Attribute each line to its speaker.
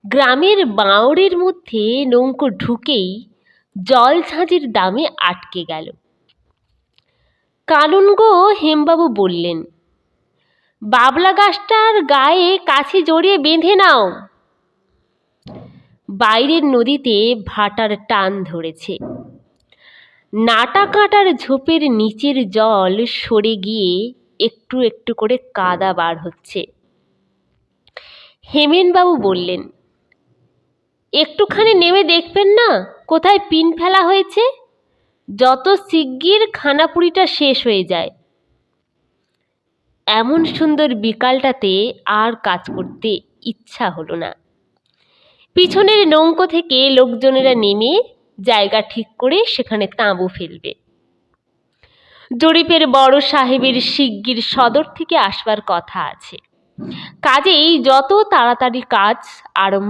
Speaker 1: গ্রামের বাঁওড়ের মধ্যে নৌকো ঢুকেই জল ঝাঁঝির দামে আটকে গেল। কানুন গো, হেমবাবু বললেন, বাবলা গাছটার গায়ে কাছে জড়িয়ে বেঁধে নাও। বাইরের নদীতে ভাটার টান ধরেছে। নাটা কাঁটার ঝোপের নিচের জল সরে গিয়ে একটু একটু করে কাদা বার হচ্ছে। হেমেনবাবু বললেন, একটুখানি নেমে দেখবেন না কোথায় পিন ফেলা হয়েছে? যত শিগগির খানাপুরিটা শেষ হয়ে যায়। এমন সুন্দর বিকালটাতে আর কাজ করতে ইচ্ছা হলো না। পিছনের নৌকো থেকে লোকজনেরা নেমে জায়গা ঠিক করে সেখানে তাঁবু ফেলবে। জরিপের বড় সাহেবের শিগগির সদর থেকে আসবার কথা আছে। কাজেই যত তাড়াতাড়ি কাজ আরম্ভ